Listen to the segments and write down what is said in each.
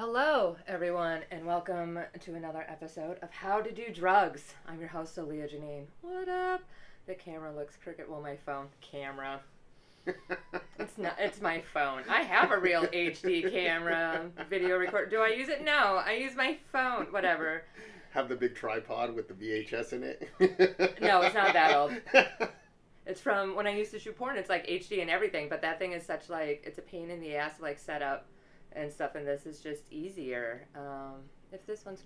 Hello, everyone, and welcome to another episode of How to Do Drugs. I'm your host, Alia Janine. What up? The camera looks crooked. Well, my phone. Camera. It's not. It's my phone. I have a real HD camera, video recorder. Do I use it? No, I use my phone. Whatever. Have the big tripod with the VHS in it? No, it's not that old. It's from when I used to shoot porn. It's like HD and everything, but that thing is such like, it's a pain in the ass to like set up and stuff, and this is just easier. If this one's,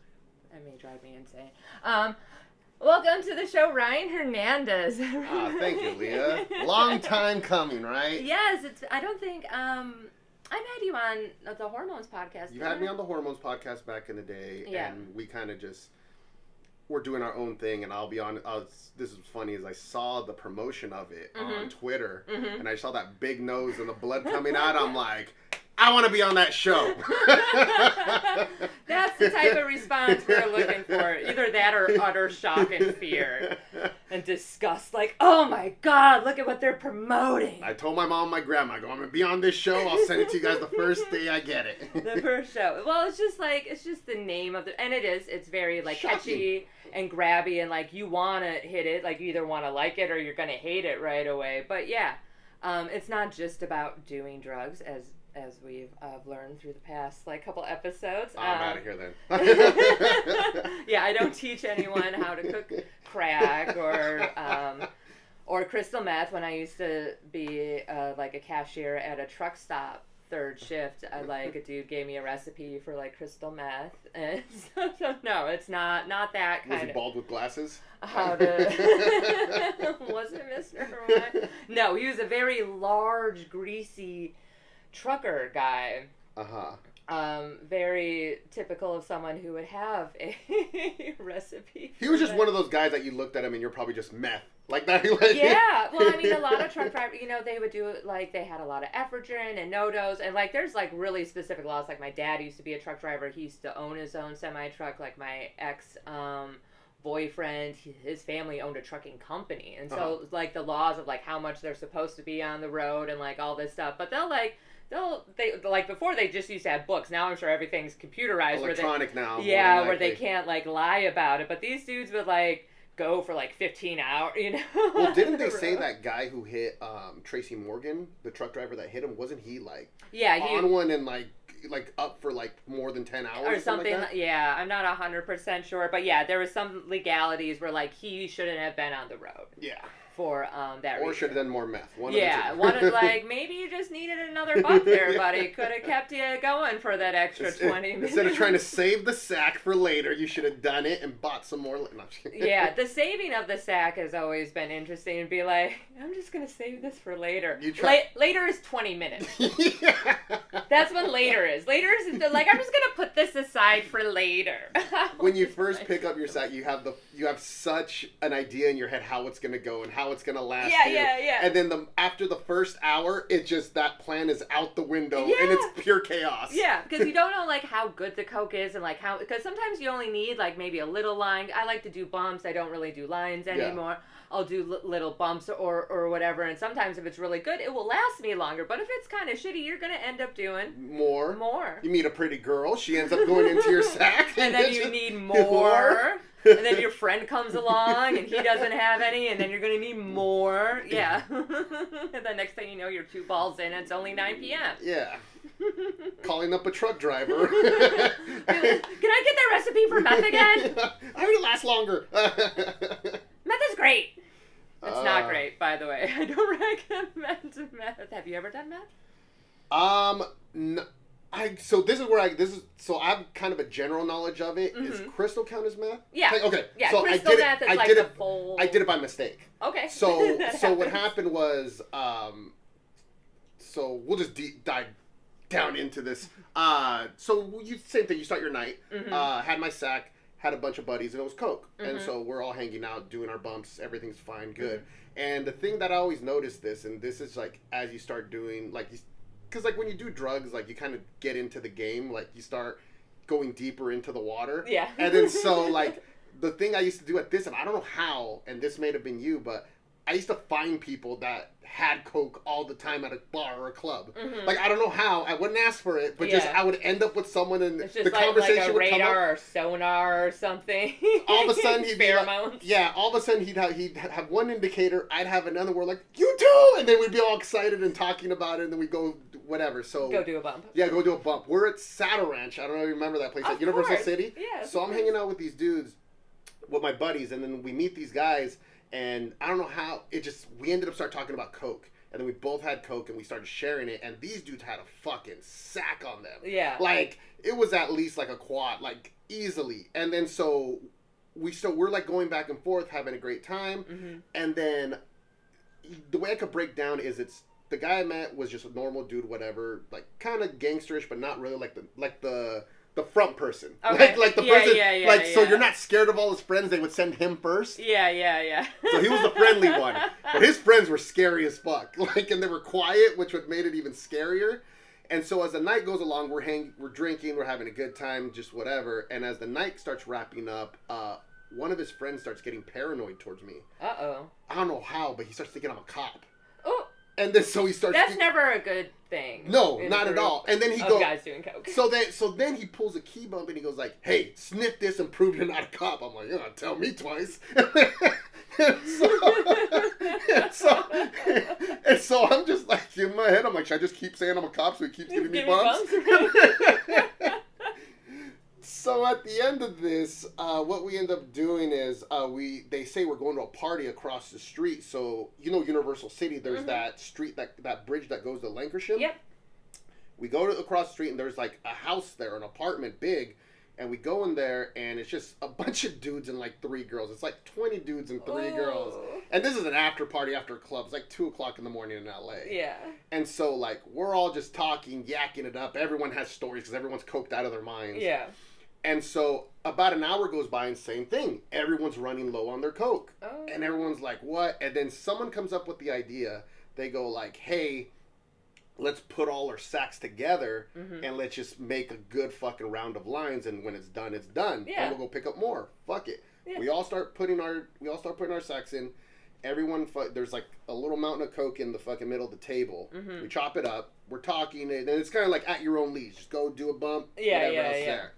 it may drive me insane. Welcome to the show, Ryan Hernandez. Thank you, Leah. Long time coming, right? Yes, it's. I don't think I had you on the Hormones podcast. You had me on the Hormones podcast back in the day, and we kind of just were doing our own thing. And I'll be on. This is funny, is I saw the promotion of it on Twitter, and I saw that big nose and the blood coming out. I'm like, I want to be on that show. That's the type of response we're looking for. Either that or utter shock and fear and disgust. Like, oh my God, look at what they're promoting. I told my mom and my grandma, I go, I'm going to be on this show. I'll send it to you guys the first day I get it. The first show. Well, it's just the name of the, and it's very like catchy and grabby, and like you want to hit it. Like you either want to like it or you're going to hate it right away. But yeah, it's not just about doing drugs as we've learned through the past like couple episodes. I'm out of here then. Yeah, I don't teach anyone how to cook crack or crystal meth. When I used to be like a cashier at a truck stop, third shift, a dude gave me a recipe for like crystal meth, and so no, it's not that kind of. Was he bald with glasses? How to? Was it Mr. Ryan? No, he was a very large, greasy trucker guy. Very typical of someone who would have a recipe. He was just one of those guys that you looked at him and you're probably just meth. Like that. Yeah. Well, I mean, a lot of truck drivers, they would do, like, they had a lot of ephedrine and no-dos. And, like, there's, like, really specific laws. Like, my dad used to be a truck driver. He used to own his own semi-truck. Like, my boyfriend, his family owned a trucking company. And so, like, the laws of, like, how much they're supposed to be on the road and, like, all this stuff. But they before they just used to have books. Now I'm sure everything's computerized. Electronic now. Yeah, where they can't like lie about it. But these dudes would like go for like 15 hours, Well, didn't they say that guy who hit Tracy Morgan, the truck driver that hit him, wasn't he like on one and like up for like more than 10 hours or something? like that? Yeah, I'm not 100% sure, but yeah, there was some legalities where like he shouldn't have been on the road. Yeah. For that reason. Or should have done more meth. One of like, maybe you just needed another buck there, buddy. Could have kept you going for that extra 20 minutes. Instead of trying to save the sack for later, you should have done it and bought some more. No, yeah, the saving of the sack has always been interesting. And be like, I'm just going to save this for later. Later is 20 minutes. Yeah. That's when later is. Later is like, I'm just going to put this aside for later. When you first pick up your sack, you have such an idea in your head how it's going to go and how it's going to last. Yeah. And then after the first hour, that plan is out the window and it's pure chaos. Yeah, because you don't know like how good the coke is and like how, because sometimes you only need like maybe a little line. I like to do bumps. I don't really do lines anymore. Yeah. I'll do little bumps or whatever. And sometimes if it's really good, it will last me longer. But if it's kind of shitty, you're going to end up doing more. You meet a pretty girl. She ends up going into your sack. And then you need more. And then your friend comes along and he doesn't have any, and then you're going to need more. Yeah. And the next thing you know, you're 2 balls in and it's only 9 p.m. Yeah. Calling up a truck driver. Can I get that recipe for meth again? I heard it lasts longer. Meth is great. It's not great, by the way. I don't recommend meth. Have you ever done meth? No. So I have kind of a general knowledge of it. Is crystal count as meth? Yeah. Okay. Yeah, so crystal meth is like the full... I did it by mistake. Okay. So what happened was, so we'll just dive down into this. So same thing. You start your night. Had my sack. Had a bunch of buddies, and it was coke. And so we're all hanging out, doing our bumps. Everything's fine, good. And the thing that I always noticed and this is like as you start doing because like when you do drugs, like you kind of get into the game, like you start going deeper into the water. Yeah. And then so like the thing I used to do at this, and I don't know how, and this may have been you, but I used to find people that had coke all the time at a bar or a club. Mm-hmm. Like, I don't know how. I wouldn't ask for it, but just I would end up with someone and it's just the conversation like a would come up. radar or sonar or something. All of a sudden he'd be like, all of a sudden he'd have one indicator, I'd have another, we're like, you too! And then we'd be all excited and talking about it, and then we'd go whatever. So go do a bump. Yeah, go do a bump. We're at Saddle Ranch. I don't know if you remember that place at Universal City. Yeah. So I'm hanging out with these dudes, with my buddies, and then we meet these guys, and I don't know how, we ended up starting talking about coke. And then we both had coke, and we started sharing it, and these dudes had a fucking sack on them. Yeah. Like, it was at least like a quad, like, easily. And then so we're like going back and forth, having a great time. Mm-hmm. And then the way I could break down is the guy I met was just a normal dude, whatever, like kind of gangsterish, but not really like the front person. Okay. Like the person, so you're not scared of all his friends, they would send him first. Yeah. So he was the friendly one. But his friends were scary as fuck. Like, and they were quiet, which would made it even scarier. And so as the night goes along, we're drinking, we're having a good time, just whatever. And as the night starts wrapping up, one of his friends starts getting paranoid towards me. Uh-oh. I don't know how, but he starts thinking I'm a cop. Oh. And then so he starts... That's never a good thing. No, not at all. And then he goes... guys doing coke. So then he pulls a key bump and he goes like, hey, sniff this and prove you're not a cop. I'm like, you're not tell me twice. and so I'm just like, in my head, I'm like, should I just keep saying I'm a cop so he keeps giving me bumps? So at the end of this, what we end up doing is they say we're going to a party across the street. So, you know, Universal City, there's that street, that bridge that goes to Lancashire. Yep. We go across the street and there's like a house there, an apartment, big. And we go in there and it's just a bunch of dudes and like 3 girls. It's like 20 dudes and 3 girls. And this is an after party after a club. It's like 2 o'clock in the morning in LA. Yeah. And so like we're all just talking, yakking it up. Everyone has stories because everyone's coked out of their minds. Yeah. And so about an hour goes by and same thing. Everyone's running low on their coke. Oh. And everyone's like, what? And then someone comes up with the idea. They go like, hey, let's put all our sacks together and let's just make a good fucking round of lines. And when it's done, it's done. Yeah. And we'll go pick up more. Fuck it. Yeah. We all start putting our sacks in. Everyone, there's like a little mountain of coke in the fucking middle of the table. Mm-hmm. We chop it up. We're talking. And it's kind of like at your own leash. Just go do a bump. Whatever else there.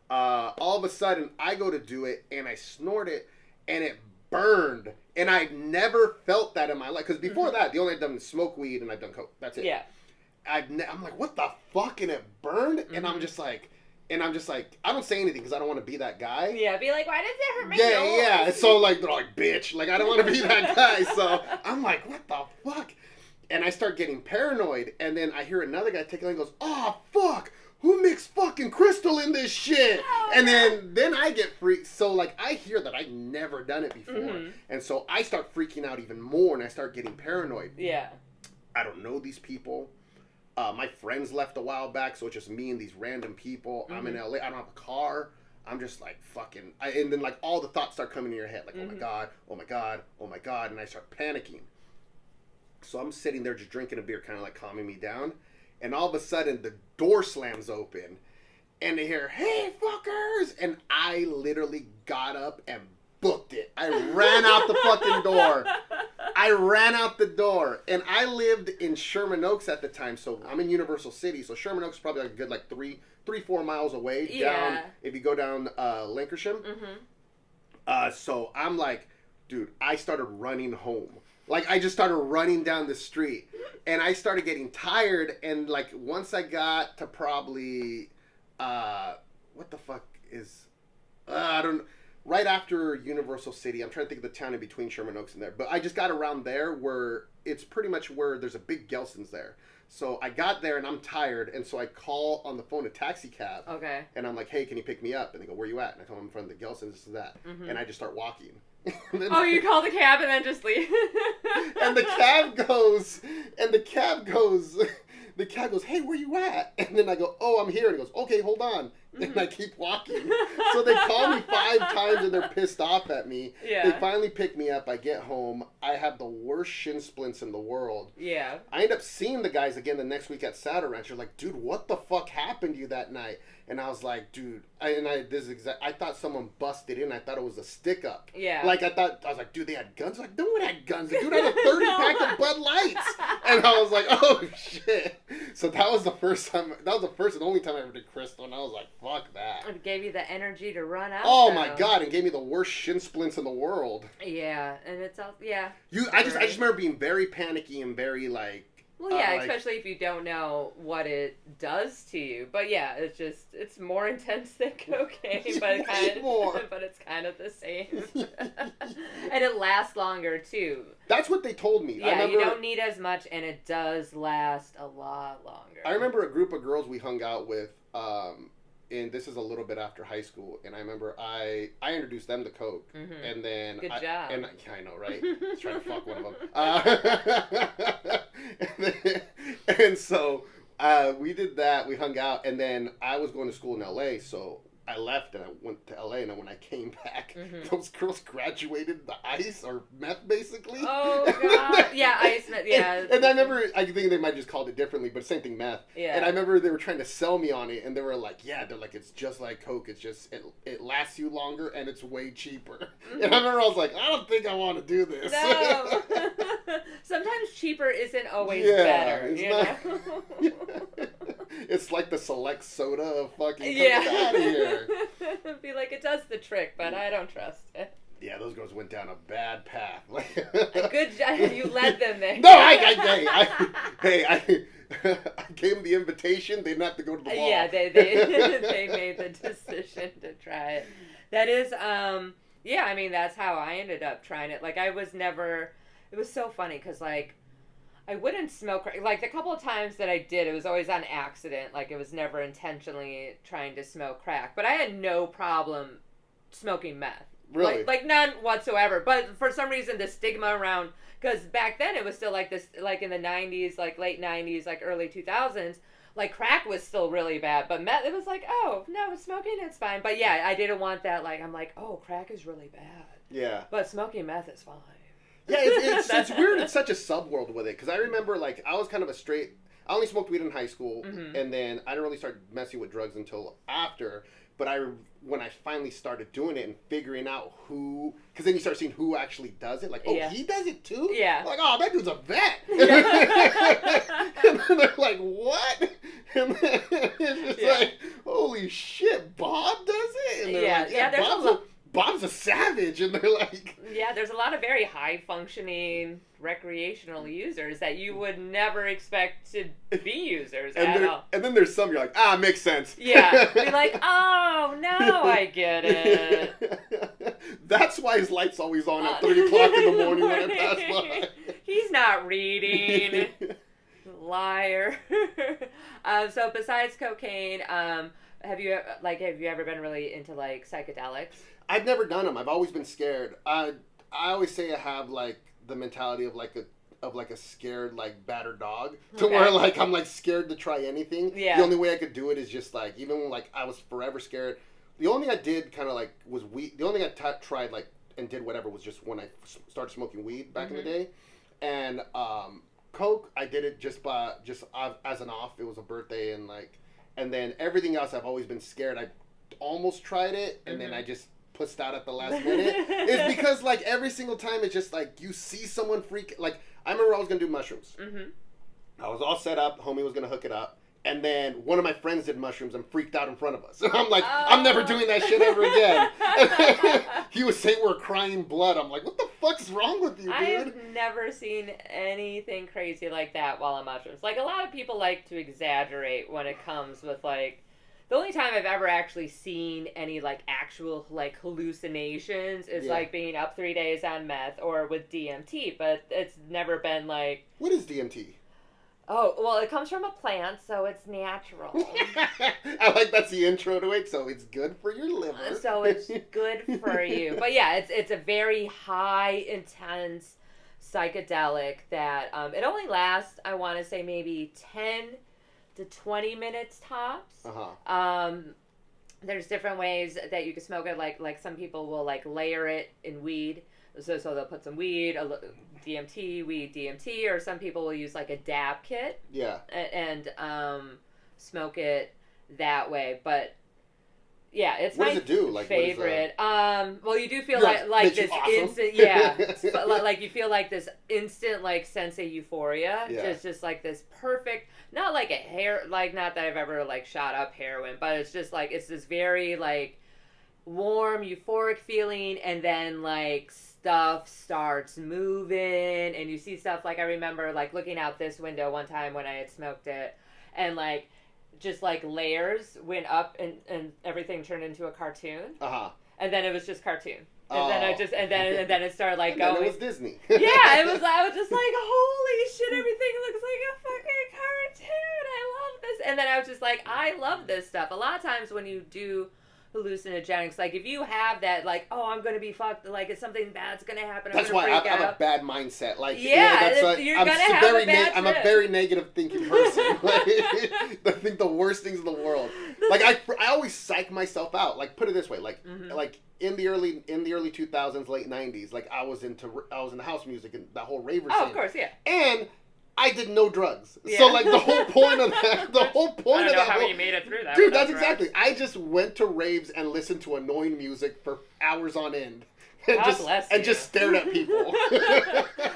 All of a sudden, I go to do it, and I snort it, and it burned. And I've never felt that in my life. Because before that, the only I've done is smoke weed, and I've done coke. That's it. Yeah. I'm like, what the fuck? And it burned? And I'm just like, I don't say anything because I don't want to be that guy. Yeah, be like, why does it hurt my nose? Yeah. So, like, they're like, bitch. Like, I don't want to be that guy. So, I'm like, what the fuck? And I start getting paranoid. And then I hear another guy take it and goes, oh, fuck. Who mixed fucking crystal in this shit? Oh, and then I get freaked. So, like, I hear that I've never done it before. Mm-hmm. And so I start freaking out even more, and I start getting paranoid. Yeah. I don't know these people. My friends left a while back, so it's just me and these random people. Mm-hmm. I'm in LA. I don't have a car. I'm just, like, fucking... and then, like, all the thoughts start coming in your head. Like, oh, my God, oh, my God, oh, my God. And I start panicking. So I'm sitting there just drinking a beer, kind of, like, calming me down. And all of a sudden, the door slams open. And they hear, hey, fuckers! And I literally got up and booked it. I ran out the fucking door. And I lived in Sherman Oaks at the time. So I'm in Universal City. So Sherman Oaks is probably like a good, like, 3-4 miles away. Yeah. Down, if you go down Lancashire. Mm-hmm. So I'm like, dude, I started running home. Like, I just started running down the street. And I started getting tired. And, like, once I got to probably, what the fuck is, I don't know. Right after Universal City, I'm trying to think of the town in between Sherman Oaks and there. But I just got around there where it's pretty much where there's a big Gelson's there. So I got there and I'm tired. And so I call on the phone a taxi cab. Okay. And I'm like, hey, can you pick me up? And they go, where you at? And I tell them I'm in front of the Gelson's, this is that. Mm-hmm. And I just start walking. Oh, you call the cab and then just leave. And the cab goes, hey, where you at? And then I go, oh, I'm here. And he goes, okay, hold on. and I keep walking. So they call me 5 times and they're pissed off at me. Yeah. They finally pick me up. I get home. I have the worst shin splints in the world. Yeah. I end up seeing the guys again the next week at Saddle Ranch. They're like, dude, what the fuck happened to you that night? And I was like, dude, I thought someone busted in. I thought it was a stick up. Yeah. Like, I was like, dude, they had guns? Like, no one had guns. The dude had a 30 pack of Bud Lights. And I was like, oh, shit. So that was the first time, that was the first and only time I ever did crystal. And I was like, fuck that. It gave you the energy to run out. Oh, my God. And gave me the worst shin splints in the world. Yeah. And it's all, yeah. I just remember being very panicky and very, like, well, yeah, especially if you don't know what it does to you. But yeah, it's more intense than cocaine, but it's kind of the same. And it lasts longer too. That's what they told me. Yeah, you don't need as much, and it does last a lot longer. I remember a group of girls we hung out with, and this is a little bit after high school, and I remember I introduced them to coke, and then good job. And I know, right? I was trying to fuck one of them. And so we did that. We hung out, and then I was going to school in LA, so I left and I went to LA, and then when I came back, those girls graduated the ice or meth, basically. Oh, God. Yeah, ice meth, yeah. And I remember, I think they might just called it differently, but same thing, meth. Yeah. And I remember they were trying to sell me on it, and they were like, they're like, it's just like coke. It's just, it lasts you longer, and it's way cheaper. And I remember I was like, I don't think I want to do this. No. Sometimes cheaper isn't always better, you know? It's like the select soda of fucking get out of here. Be like, it does the trick, but I don't trust it. Yeah, those girls went down a bad path. A good job. You led them there. No, I gave them the invitation. They didn't have to go to the ball. Yeah, they made the decision to try it. That is, yeah, I mean, that's how I ended up trying it. Like, it was so funny because, like, I wouldn't smoke, like, the couple of times that I did, it was always on accident. Like, it was never intentionally trying to smoke crack. But I had no problem smoking meth. Really? Like none whatsoever. But for some reason, the stigma around, because back then it was still like this, like in the 90s, like late 90s, like early 2000s, like crack was still really bad. But meth, it was like, oh, no, smoking, it's fine. But yeah, I didn't want that, like, I'm like, oh, crack is really bad. Yeah. But smoking meth is fine. Yeah, it's weird. It's such a subworld with it. Because I remember, like, I was kind of a straight... I only smoked weed in high school, and then I didn't really start messing with drugs until after. But when I finally started doing it and figuring out who... Because then you start seeing who actually does it. Like, oh, he does it too? Yeah. Like, oh, that dude's a vet. And then they're like, what? And then it's just like, holy shit, Bob does it? And they're like, yeah, Bob's a savage, and they're like... Yeah, there's a lot of very high-functioning recreational users that you would never expect to be users at all. And then there's some you're like, makes sense. Yeah, be like, oh, now I get it. That's why his light's always on at 3 o'clock in the morning when I pass by. He's not reading. Liar. So besides cocaine, have you ever been really into, like, psychedelics? I've never done them. I've always been scared. I always say I have, like, the mentality of a scared, like, battered dog, to where, like, I'm, like, scared to try anything. Yeah. The only way I could do it is just, like, even when, like, I was forever scared. The only thing I did kind of, like, was weed. The only thing I tried, like, and did whatever was just when I started smoking weed back in the day. And coke, I did it just as an off. It was a birthday, and then everything else I've always been scared. I almost tried it, and then I just pussed out at the last minute. It's because, like, every single time it's just like you see someone freak. Like, I remember I was gonna do mushrooms. I was all set up. The homie was gonna hook it up, and then one of my friends did mushrooms and freaked out in front of us. And I'm like, I'm never doing that shit ever again. He was saying we're crying blood. I'm like, what the fuck's wrong with you, dude? I have never seen anything crazy like that while on mushrooms. Like, a lot of people like to exaggerate when it comes with, like, the only time I've ever actually seen any, like, actual, like, hallucinations is, like, being up 3 days on meth or with DMT, but it's never been, like... What is DMT? Oh, well, it comes from a plant, so it's natural. I like that's the intro to it, so it's good for your liver. So it's good for you. But, yeah, it's a very high, intense psychedelic that it only lasts, I want to say, maybe 10 to 20 minutes tops. there's different ways that you can smoke it. Like some people will like layer it in weed. So they'll put some weed, DMT, or some people will use like a dab kit. Yeah. And smoke it that way. But yeah, it's what my does it do? Like, favorite. Well, you do feel You're like this awesome. instant, yeah, like you feel like this instant like sense of euphoria. Yeah. Just like this perfect, not like a hair, like not that I've ever like shot up heroin, but it's just like it's this very like warm, euphoric feeling, and then like stuff starts moving, and you see stuff like I remember like looking out this window one time when I had smoked it, and like just like layers went up and everything turned into a cartoon. And then it was just cartoon. And then I just and then it started like going. Then it was Disney. Yeah, it was. I was just like, holy shit! Everything looks like a fucking cartoon. I love this. And then I was just like, I love this stuff. A lot of times when you do hallucinogenics, like if you have that, like, oh, I'm gonna be fucked, like it's something bad's gonna happen. That's why I have a bad mindset. Like, yeah, like, you're gonna have a bad trip. I'm a very negative thinking person. Like, I think the worst things in the world. Like I always psych myself out. Like, put it this way, like like in the early 2000s, late 90s, like I was into house music and that whole raver scene. Oh, of course, yeah. And I did no drugs. Yeah. So like the whole point of that, I don't know how you made it through that. Dude, that's exactly. I just went to raves and listened to annoying music for hours on end. And just stared at people.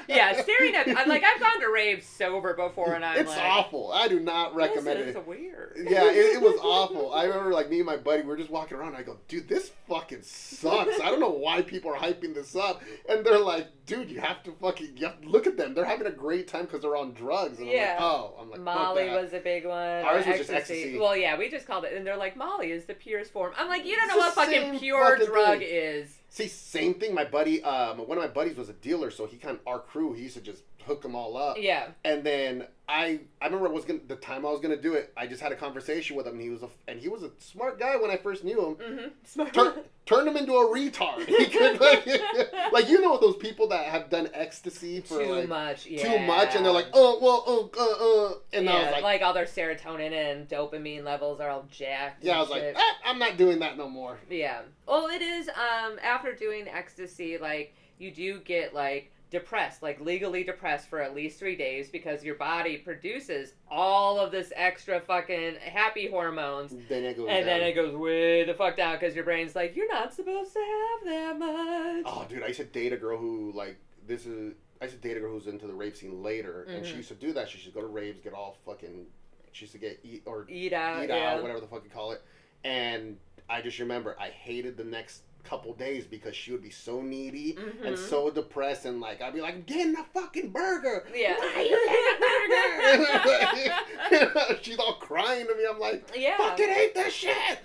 Yeah, staring at I've gone to raves sober before, and it's like, awful. I do not recommend it. It's weird. Yeah, it was awful. I remember like me and my buddy, we were just walking around. And I go, dude, this fucking sucks. I don't know why people are hyping this up. And they're like, dude, you have to look at them. They're having a great time because they're on drugs. And I'm like, Molly was a big one. Ours was just ecstasy. Well, yeah, we just called it, and they're like, Molly is the purest form. I'm like, you don't know what fucking pure drug is. See, same thing. My buddy, one of my buddies was a dealer, so our crew, he used to just hook them all up. Yeah. And then I remember the time I was gonna do it. I just had a conversation with him, and he was a smart guy when I first knew him. Mm-hmm. Smart. Turned him into a retard. He could like you know those people that have done ecstasy for too much, and they're like, and I was like all their serotonin and dopamine levels are all jacked. Yeah, I was like, I'm not doing that no more. Yeah. Well, it is. After doing ecstasy, like you do get like depressed, like legally depressed for at least 3 days because your body produces all of this extra fucking happy hormones. Then it goes then it goes way the fuck down because your brain's like, you're not supposed to have that much. Oh, dude, I used to date a girl who who's into the rave scene later, and she used to do that. She used to go to raves, get all fucking. She used to get eat out, whatever the fuck you call it. And I just remember I hated the next couple days because she would be so needy and so depressed, and like I'd be like, getting a fucking burger. Yeah. Why are you getting a burger? She's all crying to me. I'm like, fucking hate this shit.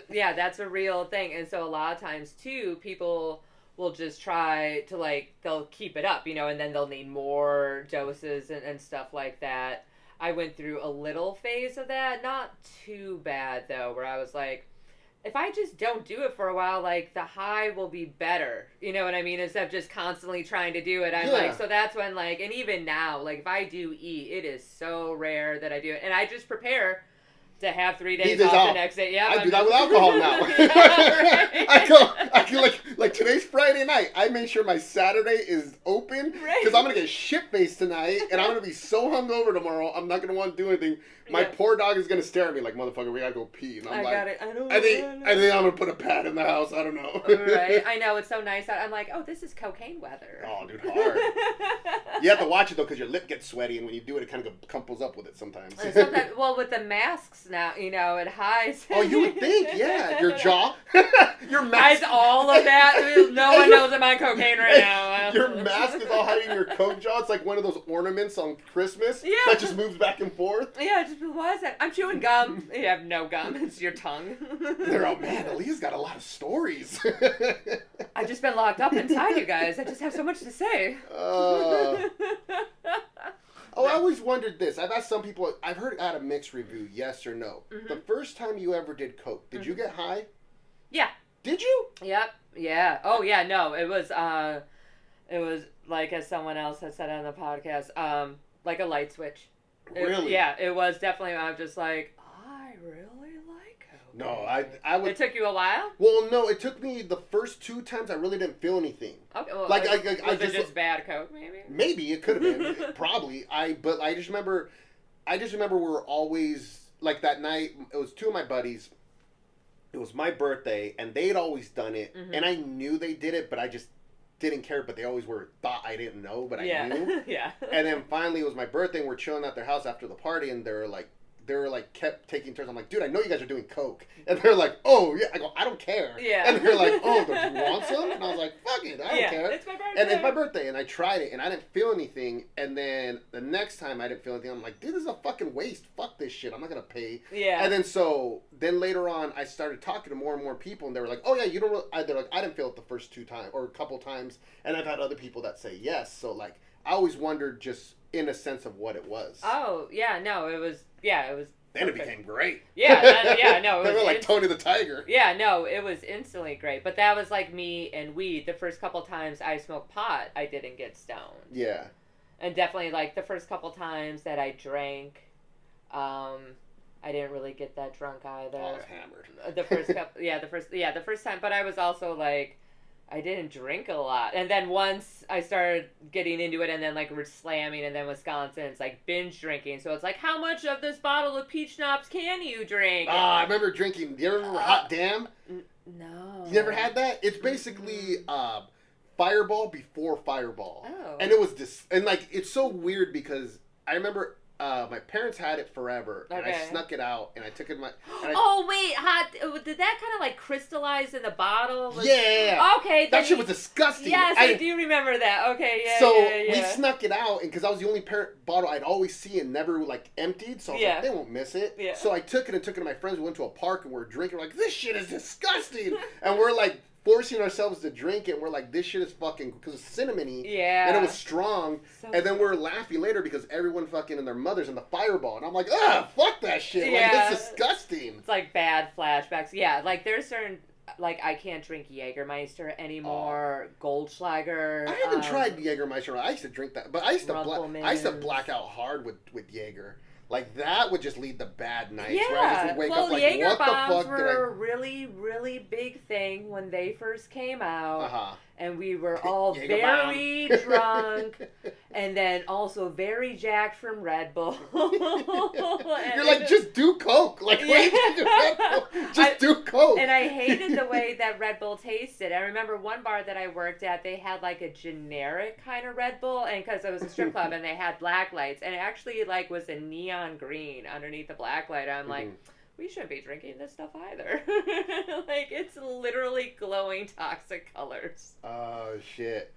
Yeah, that's a real thing. And so a lot of times too, people will just try to like, they'll keep it up, and then they'll need more doses and stuff like that. I went through a little phase of that, not too bad though, where I was like, if I just don't do it for a while, like, the high will be better. You know what I mean? Instead of just constantly trying to do it. I'm like, so that's when, like, and even now, like, if I do eat, it is so rare that I do it. And I just prepare to have 3 days off the next day. Yeah, I do that with alcohol now. I go like today's Friday night. I make sure my Saturday is open because I'm gonna get shit faced tonight, and I'm gonna be so hungover tomorrow. I'm not gonna want to do anything. My poor dog is gonna stare at me like, motherfucker, we gotta go pee. And I'm I think I'm gonna put a pad in the house. I don't know. Right? I know, it's so nice out. I'm like, oh, this is cocaine weather. Oh, dude, hard. You have to watch it though because your lip gets sweaty, and when you do it, it kind of couples up with it sometimes. Well, with the masks now, it hides. Oh, you would think, yeah. Your jaw, your mask. Hides all of that. No one knows I'm on cocaine right now. Your mask is all hiding your coke jaw. It's like one of those ornaments on Christmas that just moves back and forth. Yeah, just what is that? I'm chewing gum. You have no gum. It's your tongue. They're man, Alia's got a lot of stories. I've just been locked up inside, you guys. I just have so much to say. I always wondered this. I've asked some people, I've heard at a mixed review, yes or no. The first time you ever did coke, did you get high? Yeah. Did you? Yep. Yeah. Oh, yeah, no. It was like, as someone else had said on the podcast, like a light switch. Really? It was definitely, I'm just like, I really like coke. No, I would. It took you a while? Well, no, it took me the first 2 times. I really didn't feel anything. Okay, well, like was it just bad coke, maybe? Maybe it could have been, probably. But I just remember we were always like that night. It was 2 of my buddies. It was my birthday, and they had always done it, and I knew they did it, but I just didn't care. But they always thought I didn't know, but I knew. Yeah. And then finally, it was my birthday, and we're chilling at their house after the party, and they were like kept taking turns. I'm like, dude, I know you guys are doing coke, and they're like, oh yeah. I go, I don't care. Yeah. And they're like, oh, do you want some? And I was like, fuck it, I don't care. It's my birthday. And it's my birthday, and I tried it, and I didn't feel anything. And then the next time I didn't feel anything. I'm like, dude, this is a fucking waste. Fuck this shit. I'm not gonna pay. Yeah. And then later on, I started talking to more and more people, and they were like, oh yeah, you don't. They're like, I didn't feel it the first 2 times or a couple times, and I've had other people that say yes. So like, I always wondered just in a sense of what it was. Oh yeah, no, it was. Then it became great. Yeah, no. They were like Tony the Tiger. Yeah, no, it was instantly great. But that was like me and weed. The first couple times I smoked pot, I didn't get stoned. Yeah. And definitely like the first couple times that I drank, I didn't really get that drunk either. I was hammered. The first time. But I was also like, I didn't drink a lot. And then once I started getting into it and then like we're slamming, and then Wisconsin's like binge drinking. So it's like, how much of this bottle of peach schnapps can you drink? I remember drinking. Do you ever remember Hot Damn? No. You never had that? It's basically Fireball before Fireball. Oh. And it was and like, it's so weird because I remember my parents had it forever, and I snuck it out, and I took it in my... Oh, wait, did that kind of, like, crystallize in the bottle? Yeah. Okay. That shit was disgusting. Yes, I do remember that. Okay, yeah, So, yeah. we snuck it out, and because I was the only bottle I'd always see and never, like, emptied, so I was like, they won't miss it. Yeah. So I took it to my friends. We went to a park, and we're drinking. We're like, this shit is disgusting. And we're, like, forcing ourselves to drink it, and we're like, this shit is fucking, because it's cinnamony, and it was strong, and then we're laughing later because everyone fucking and their mother's in the Fireball, and I'm like, fuck that shit, like, it's disgusting. It's like bad flashbacks. Yeah, like there's certain, like, I can't drink Jägermeister anymore, Goldschlager. I haven't tried Jägermeister. I used to drink that, but I used to black out hard with Jaeger. Like, that would just lead to bad nights. Yeah. Where I just would wake up like, Jaeger what the bombs fuck did I... were a really, really big thing when they first came out. And we were all very drunk. And then also very jacked from Red Bull. You're like, just do Coke. Like, what are you doing Red Bull? Just do Coke. And I hated the way that Red Bull tasted. I remember one bar that I worked at, they had like a generic kind of Red Bull. And because it was a strip club and they had black lights. And it actually like was a neon green underneath the black light. I'm like, we shouldn't be drinking this stuff either. Like, it's literally glowing toxic colors. Oh, shit.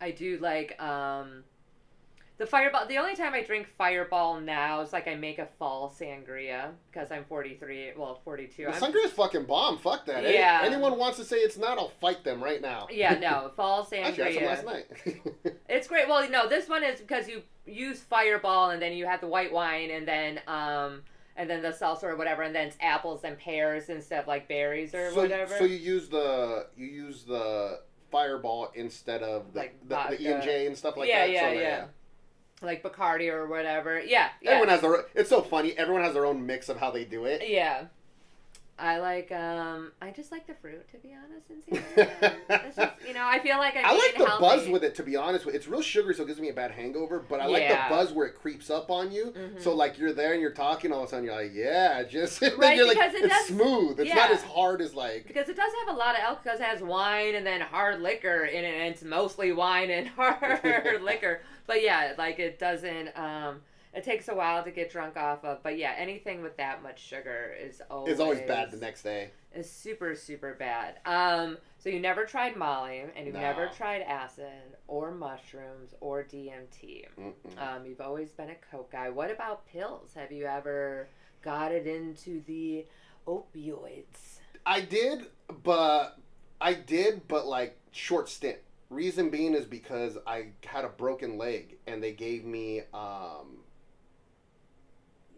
I do like, the Fireball. The only time I drink Fireball now is like I make a fall sangria because I'm 43, well, 42. Sangria's fucking bomb. Fuck that. Yeah. Anyone wants to say it's not, I'll fight them right now. Yeah, no, fall sangria. Actually, I had some last night. It's great. Well, no, this one is because you use Fireball and then you have the white wine and then the salsa or whatever, and then it's apples and pears instead of like berries or whatever. So you use the Fireball instead of the E&J and stuff like that. Yeah. Like Bacardi or whatever. Yeah. Everyone has it's so funny. Everyone has their own mix of how they do it. Yeah. I like, I just like the fruit, to be honest. It's just, I feel like I like the buzz with it, to be honest with you. It's real sugary, so it gives me a bad hangover, but I like the buzz where it creeps up on you. Mm-hmm. So, like, you're there and you're talking, all of a sudden you're like, just, right, you're like, it's smooth. It's not as hard as, like... Because it does have a lot of alcohol, because it has wine and then hard liquor in it, and it's mostly wine and hard liquor. But, yeah, like, it doesn't, it takes a while to get drunk off of, but yeah, anything with that much sugar is always... It's always bad the next day. It's super, super bad. So you never tried Molly, and you've never tried acid, or mushrooms, or DMT. You've always been a Coke guy. What about pills? Have you ever got it into the opioids? I did, but like, short stint. Reason being is because I had a broken leg, and they gave me...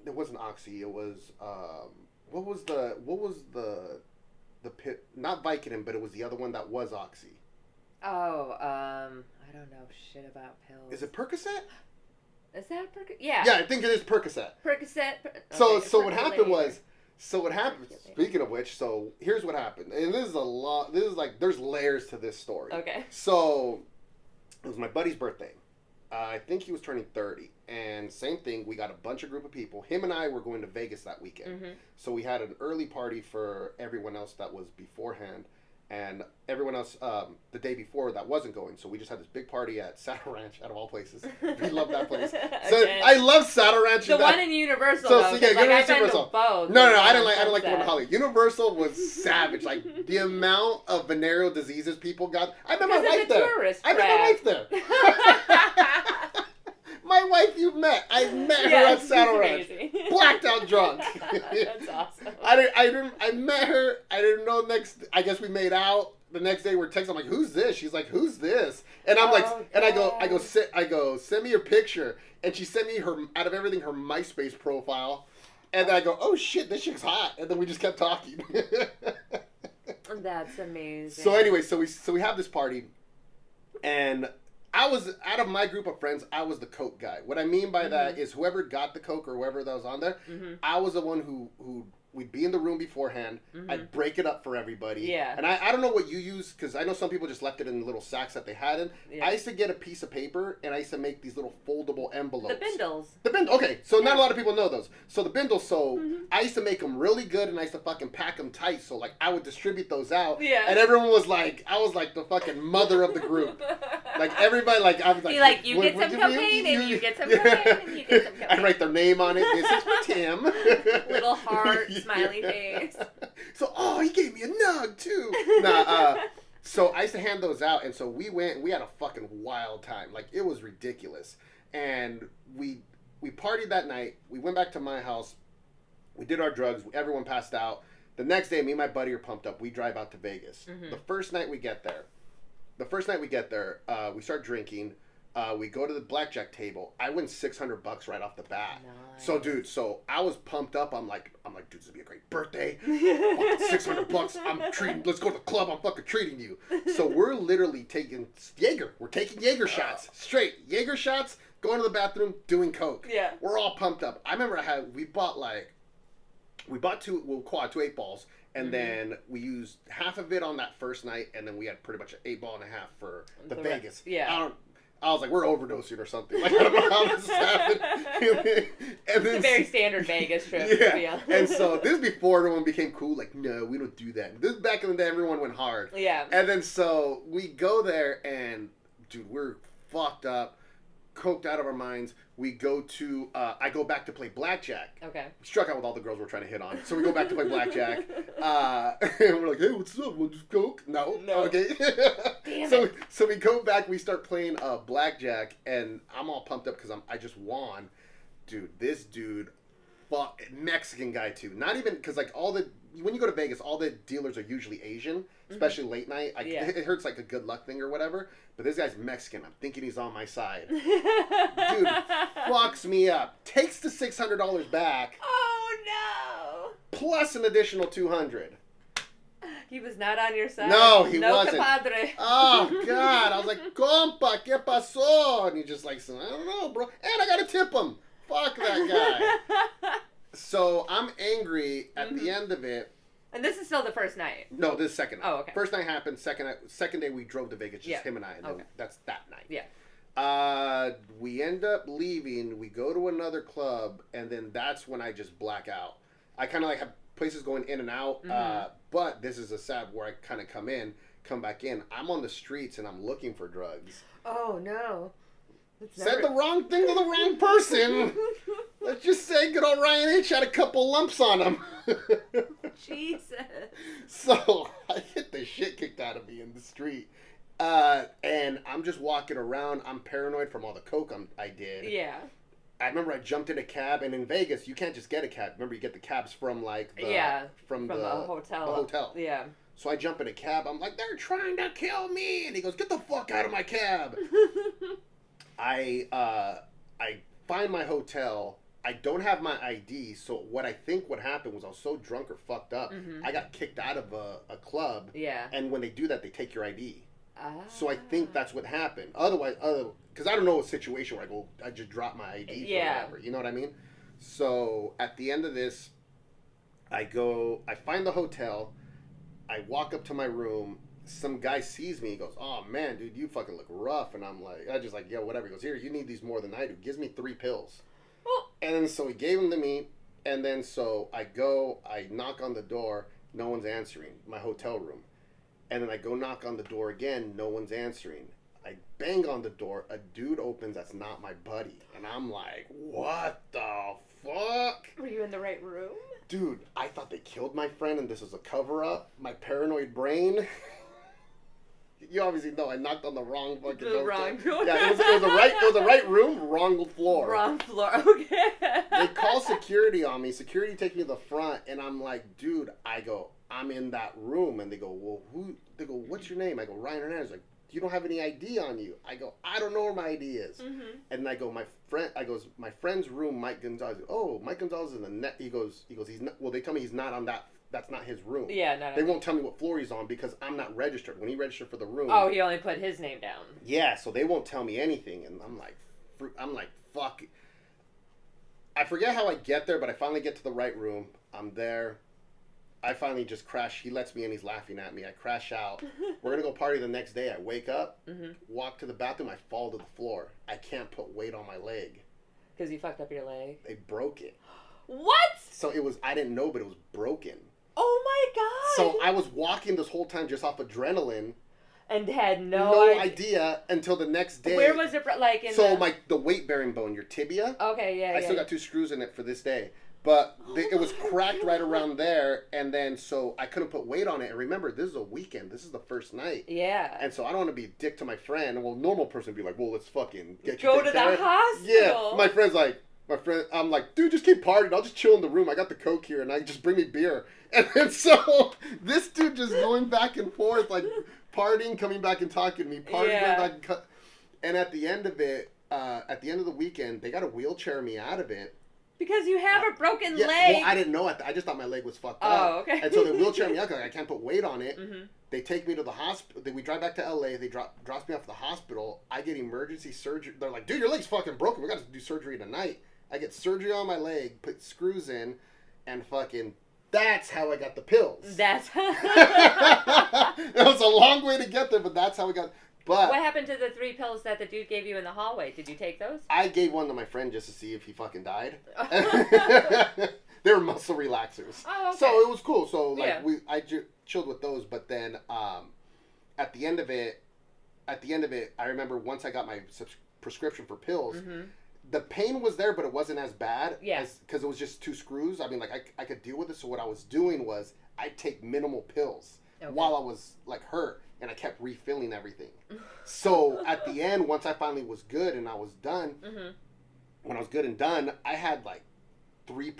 It wasn't Oxy. It was what was the pit? Not Vicodin, but it was the other one that was Oxy. Oh, I don't know shit about pills. Is it Percocet? Is that Percocet? Yeah. Yeah, I think it is Percocet. Percocet. So what happened was So what happened? Speaking of which, so here's what happened, and this is a lot. This is like there's layers to this story. Okay. So it was my buddy's birthday. I think he was turning 30, and same thing. We got a group of people. Him and I were going to Vegas that weekend, so we had an early party for everyone else that was beforehand. And everyone else the day before that wasn't going, so we just had this big party at Saddle Ranch, out of all places. We love that place. So I love Saddle Ranch. The one in Universal. So yeah, like, Universal. Both. No, I didn't like the one in Hollywood. Universal was savage. Like the amount of venereal diseases people got. I met my wife there. I met my wife there. My wife you met. I met her at Saddle Ranch. Blacked out drunk. That's awesome. I met her. I didn't know I guess we made out. The next day we're texting. I'm like, who's this? She's like, who's this? And I'm like, and I go, send me your picture. And she sent me out of everything, her MySpace profile. And then I go, oh shit, this chick's hot. And then we just kept talking. That's amazing. So anyway, so we have this party, and I was, out of my group of friends, I was the coke guy. What I mean by that is whoever got the coke or whoever that was on there, I was the one who we'd be in the room beforehand. I'd break it up for everybody. Yeah. And I don't know what you use, because I know some people just left it in little sacks that they had in. Yeah. I used to get a piece of paper, and I used to make these little foldable envelopes. The bindles. Okay, so not a lot of people know those. So the bindles, I used to make them really good, and I used to fucking pack them tight. So, like, I would distribute those out. Yeah. And everyone was like, I was like the fucking mother of the group. Like, everybody, like, I was like... you get some cocaine, and you get some cocaine, and you get some cocaine. I'd write their name on it. This is for Tim. Little heart, smiley face. So, he gave me a nug, too. So I used to hand those out, and so we had a fucking wild time. Like, it was ridiculous. And we partied that night. We went back to my house. We did our drugs. Everyone passed out. The next day, me and my buddy are pumped up. We drive out to Vegas. The first night we get there, we start drinking. We go to the blackjack table. I win $600 right off the bat. Nice. So, dude, I was pumped up. I'm like, dude, this would be a great birthday. $600. Let's go to the club. I'm fucking treating you. So we're literally taking Jaeger. We're taking Jaeger shots. Straight Jaeger shots. Going to the bathroom, doing coke. Yeah. We're all pumped up. I remember we bought two 8-balls. And then we used half of it on that first night, and then we had pretty much an 8-ball and a half for the Vegas. Yeah. I was like, we're overdosing or something. Like, I don't know how this happened. And then, it's a very standard Vegas trip. Yeah. And so this is before everyone became cool. Like, no, we don't do that. This is back in the day, everyone went hard. Yeah. And then so we go there, and dude, we're fucked up, coked out of our minds. We go to, I go back to play blackjack. Okay. We struck out with all the girls we're trying to hit on. So we go back to play blackjack. And we're like, hey, what's up? Want to coke? No. Okay. Damn so it. So we go back, we start playing blackjack, and I'm all pumped up because I just won. Dude, this dude, Mexican guy too. Not even, because like when you go to Vegas, all the dealers are usually Asian, especially late night. It hurts like a good luck thing or whatever. But this guy's Mexican. I'm thinking he's on my side. Dude, fucks me up. Takes the $600 back. Oh no! Plus an additional $200. He was not on your side. No, he wasn't. Compadre. Oh God! I was like, "Compa, ¿qué pasó?" And he just like, "I don't know, bro." And I gotta tip him. Fuck that guy. So I'm angry at the end of it. And this is still the first night? No, this is second night. Oh, okay. First night happened. Second day we drove to Vegas, just him and I. And then that's that night. Yeah. We end up leaving. We go to another club, and then that's when I just black out. I kind of like have places going in and out, but this is a sad where I kind of come back in. I'm on the streets, and I'm looking for drugs. Oh, no. Said the wrong thing to the wrong person. Let's just say good old Ryan H had a couple lumps on him. Jesus. So I get the shit kicked out of me in the street. And I'm just walking around. I'm paranoid from all the coke I did. Yeah. I remember I jumped in a cab, and in Vegas, you can't just get a cab. Remember, you get the cabs from like from the hotel. The hotel. Yeah. So I jump in a cab. I'm like, they're trying to kill me. And he goes, get the fuck out of my cab. I find my hotel. I don't have my ID, so what I think what happened was I was so drunk or fucked up, I got kicked out of a club. Yeah. And when they do that, they take your ID. So I think that's what happened. Otherwise, because I don't know a situation where I just drop my ID or whatever. You know what I mean? So at the end of this, I find the hotel. I walk up to my room. Some guy sees me. He goes, "Oh man, dude, you fucking look rough." And I just like, "Yo, whatever." He goes, "Here, you need these more than I do." Gives me 3 pills. Oh. And then so he gave them to me. And then so I knock on the door. No one's answering. My hotel room. And then I go knock on the door again. No one's answering. I bang on the door. A dude opens. That's not my buddy. And I'm like, what the fuck? Were you in the right room? Dude, I thought they killed my friend and this was a cover-up. My paranoid brain. You obviously know I knocked on the wrong fucking door. Wrong door. Yeah, it was the right room, wrong floor. Wrong floor. Okay. They call security on me. Security takes me to the front, and I'm like, dude, I'm in that room, and they go, well, who? They go, what's your name? I go, Ryan Hernandez. Like, you don't have any ID on you. I go, I don't know where my ID is. Mm-hmm. And I go, my friend's room, Mike Gonzalez. Oh, Mike Gonzalez is in the net. He goes, he's not. Well, they tell me he's not on that. That's not his room. Yeah, no. They won't tell me what floor he's on because I'm not registered. When he registered for the room. Oh, he only put his name down. Yeah, so they won't tell me anything, and I'm like, fuck. I forget how I get there, but I finally get to the right room. I'm there. I finally just crash. He lets me in. He's laughing at me. I crash out. We're going to go party the next day. I wake up, walk to the bathroom. I fall to the floor. I can't put weight on my leg. Because you fucked up your leg? They broke it. What? So I didn't know, but it was broken. Oh my God. So I was walking this whole time just off adrenaline. And had no idea until the next day. Where was it, like in the weight-bearing bone, your tibia? Okay, yeah, I still got 2 screws in it for this day. But it was cracked right around there, and then so I couldn't put weight on it. And remember, this is a weekend. This is the first night. Yeah. And so I don't want to be a dick to my friend. Well, normal person would be like, well, let's fucking get you Go to the hospital. Yeah. I'm like, dude, just keep partying. I'll just chill in the room. I got the Coke here, and I just bring me beer. And then so this dude just going back and forth, like partying, coming back and talking to me, partying, going back and at the end of it, at the end of the weekend, they got to wheelchair me out of it. Because you have a broken leg. Well, I didn't know it. I just thought my leg was fucked up. Oh, okay. And so they wheelchair me out because I can't put weight on it. Mm-hmm. They take me to the hospital. We drive back to LA. They drops me off at the hospital. I get emergency surgery. They're like, dude, your leg's fucking broken. We got to do surgery tonight. I get surgery on my leg, put screws in, and fucking... That's how I got the pills. That's how... It was a long way to get there, but that's how I got... But what happened to the 3 pills that the dude gave you in the hallway? Did you take those? I gave one to my friend just to see if he fucking died. They were muscle relaxers. Oh, okay. So it was cool. So like I chilled with those, but then at the end of it, I remember once I got my prescription for pills, the pain was there, but it wasn't as bad. Yeah. Because it was just 2 screws. I mean, like I could deal with it. So what I was doing was I'd take minimal pills while I was like hurt. And I kept refilling everything. So at the end, once I finally was good and I was done, when I was good and done, I had like 3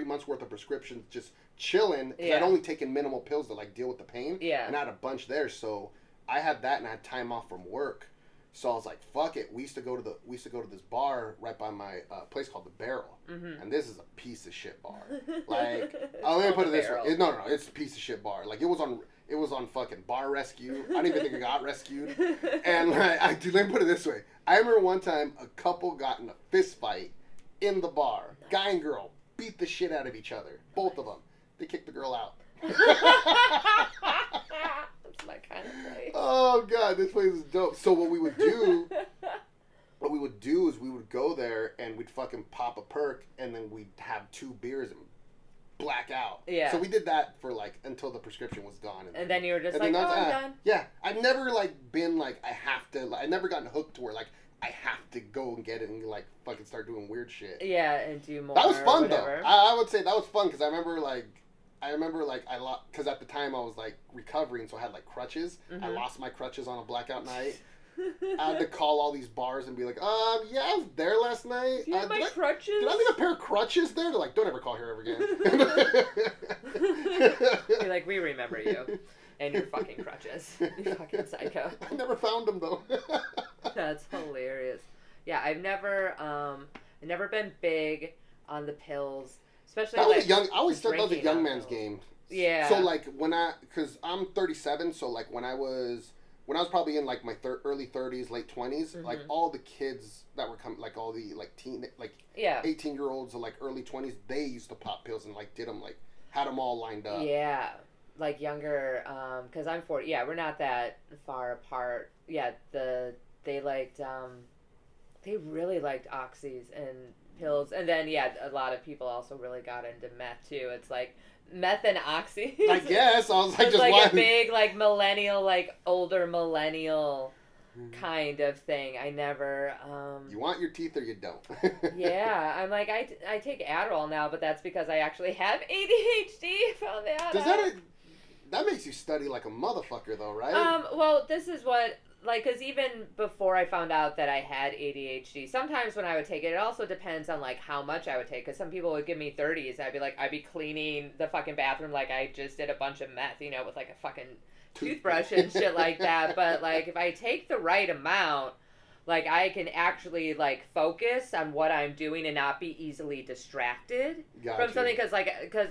months worth of prescriptions just chilling. Yeah. I'd only taken minimal pills to like deal with the pain. Yeah. And I had a bunch there, so I had that and I had time off from work. So I was like, "Fuck it." We used to go to this bar right by my place called the Barrel, and this is a piece of shit bar. Like, let me put it this way: no, it's a piece of shit bar. Like it was on fucking Bar Rescue. I don't even think it got rescued. And like, let me put it this way: I remember one time a couple got in a fist fight in the bar. Guy and girl beat the shit out of each other. Both of them. They kicked the girl out. That's my kind of place. Oh god, this place is dope. So what we would do is we would go there and we'd fucking pop a perk and then we'd have 2 beers and black out. Yeah. So we did that for like until the prescription was gone. And then you were just like, oh, I'm done. Yeah. I've never like been like I have to. Like, I never gotten hooked to where like I have to go and get it and like fucking start doing weird shit. Yeah, and do more. That was fun though. I would say that was fun because I remember like because at the time I was like recovering, so I had like crutches. I lost my crutches on a blackout night. I had to call all these bars and be like, yeah, I was there last night. Do you have my crutches? Did I leave a pair of crutches there? They're like, don't ever call here ever again. You're like, we remember you and your fucking crutches. You fucking psycho. I never found them though. That's hilarious. Yeah, I've never been big on the pills. Especially I always thought that was a young man's game. Yeah. So like because I'm 37, so like when I was probably in like my early 30s, late 20s, like all the kids that were coming, like all the like 18-year-olds or like early 20s, they used to pop pills and like did them like had them all lined up. Yeah. Like younger, because I'm 40. Yeah, we're not that far apart. Yeah, they liked, they really liked oxys and pills. And then, yeah, a lot of people also really got into meth, too. It's like meth and oxys. I guess. I was like, it's just like a big, like, millennial, like, older millennial kind of thing. I never you want your teeth or you don't. yeah, I'm like I take Adderall now, but that's because I actually have ADHD. Found that out. That makes you study like a motherfucker though, right? Well, this is what, like, because even before I found out that I had ADHD, sometimes when I would take it, it also depends on like how much I would take, because some people would give me 30s. I'd be cleaning the fucking bathroom like I just did a bunch of meth, you know, with like a fucking toothbrush and shit like that. But like if I take the right amount, like I can actually like focus on what I'm doing and not be easily distracted from something, because